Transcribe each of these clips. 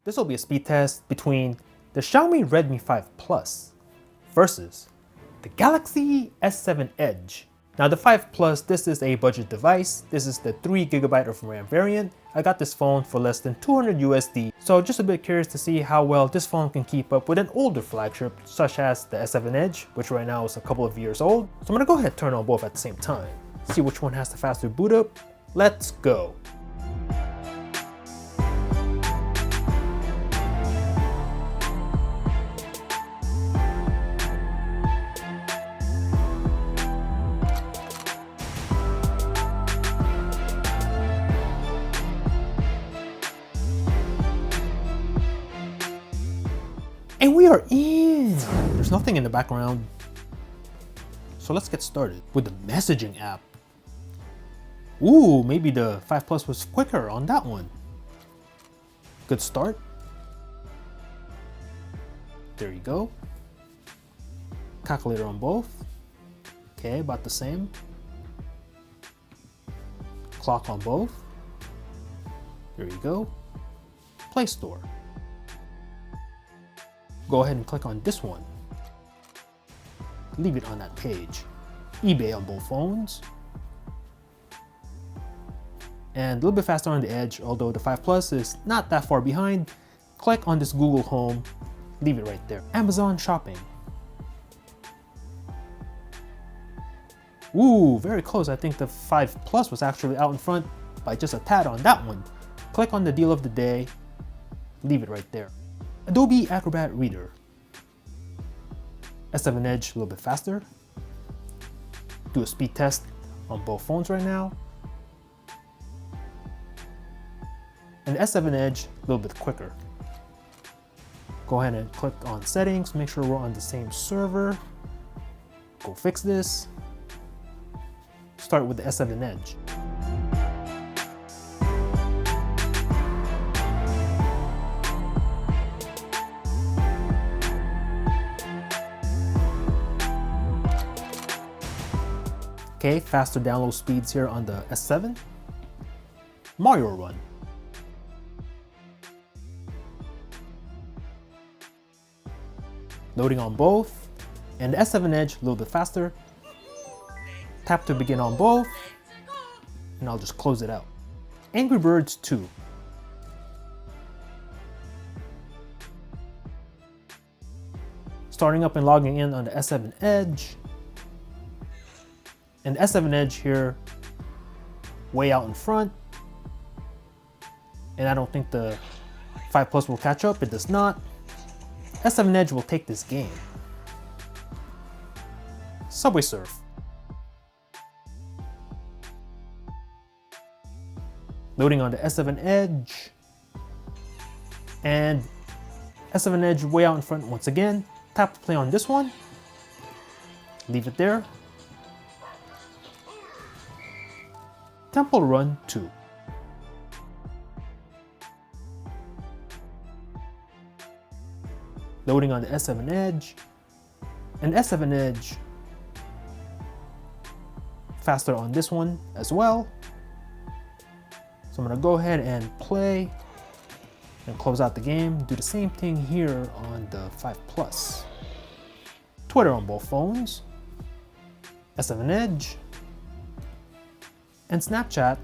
This will be a speed test between the Xiaomi Redmi 5 Plus versus the Galaxy S7 Edge. Now the 5 Plus, this is a budget device. This is the 3GB of RAM variant. I got this phone for less than 200 USD, so just a bit curious to see how well this phone can keep up with an older flagship such as the S7 Edge, which right now is a couple of years old. So I'm gonna go ahead and turn on both at the same time, see which one has the faster boot up. Let's go. And we are in! There's nothing in the background. So let's get started with the messaging app. Ooh, maybe the 5 Plus was quicker on that one. Good start. There you go. Calculator on both. Okay, about the same. Clock on both. There you go. Play Store. Go ahead and click on this one. Leave it on that page. eBay on both phones. And a little bit faster on the Edge, although the 5 Plus is not that far behind. Click on this Google Home. Leave it right there. Amazon Shopping. Ooh, very close. I think the 5 Plus was actually out in front by just a tad on that one. Click on the deal of the day. Leave it right there. Adobe Acrobat Reader. S7 Edge a little bit faster. Do a speed test on both phones right now. And the S7 Edge a little bit quicker. Go ahead and click on settings, make sure we're on the same server. Go fix this. Start with the S7 Edge. Okay, faster download speeds here on the S7. Mario Run. Loading on both. And the S7 Edge a little bit faster. Tap to begin on both. And I'll just close it out. Angry Birds 2. Starting up and logging in on the S7 Edge. And the S7 Edge here, way out in front. And I don't think the 5 Plus will catch up, it does not. S7 Edge will take this game. Subway Surf. Loading on the S7 Edge. And S7 Edge way out in front once again. Tap to play on this one. Leave it there. Temple Run 2. Loading on the S7 Edge. And S7 Edge faster on this one as well. So I'm gonna go ahead and play and close out the game. Do the same thing here on the 5 Plus. Twitter on both phones. S7 Edge. And Snapchat,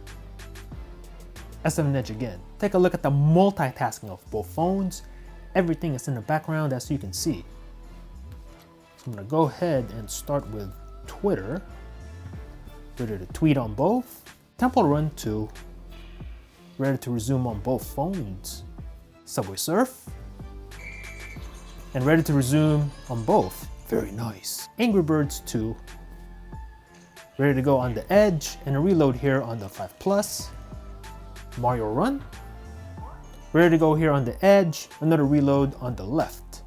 S7 Edge again. Take a look at the multitasking of both phones. Everything is in the background as you can see. So I'm gonna go ahead and start with Twitter. Ready to tweet on both. Temple Run 2. Ready to resume on both phones. Subway Surf. And ready to resume on both. Very nice. Angry Birds 2. Ready to go on the Edge and a reload here on the 5 Plus. Mario Run. Ready to go here on the Edge, another reload on the left.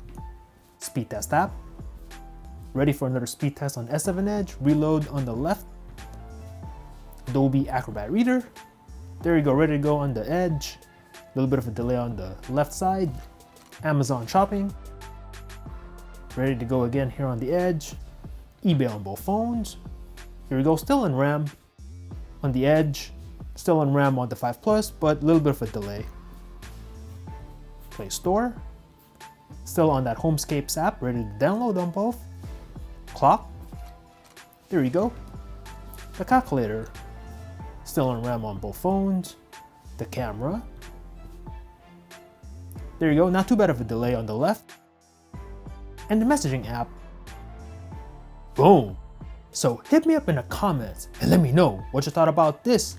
Speed test app. Ready for another speed test on S7 Edge, reload on the left. Adobe Acrobat Reader. There you go, ready to go on the Edge. A little bit of a delay on the left side. Amazon Shopping. Ready to go again here on the Edge. eBay on both phones. Here we go, still in RAM on the Edge, still in RAM on the 5 Plus, but a little bit of a delay. Play Store. Still on that Homescapes app, ready to download on both. Clock. There you go. The calculator. Still on RAM on both phones. The camera. There you go, not too bad of a delay on the left. And the messaging app. Boom! So hit me up in the comments and let me know what you thought about this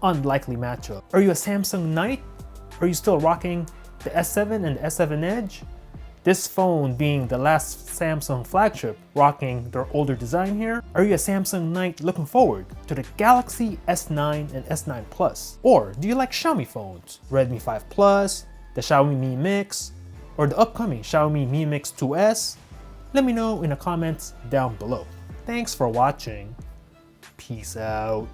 unlikely matchup. Are you a Samsung Knight? Are you still rocking the S7 and the S7 Edge? This phone being the last Samsung flagship rocking their older design here. Are you a Samsung Knight looking forward to the Galaxy S9 and S9 Plus? Or do you like Xiaomi phones? Redmi 5 Plus, the Xiaomi Mi Mix, or the upcoming Xiaomi Mi Mix 2S? Let me know in the comments down below. Thanks for watching. Peace out.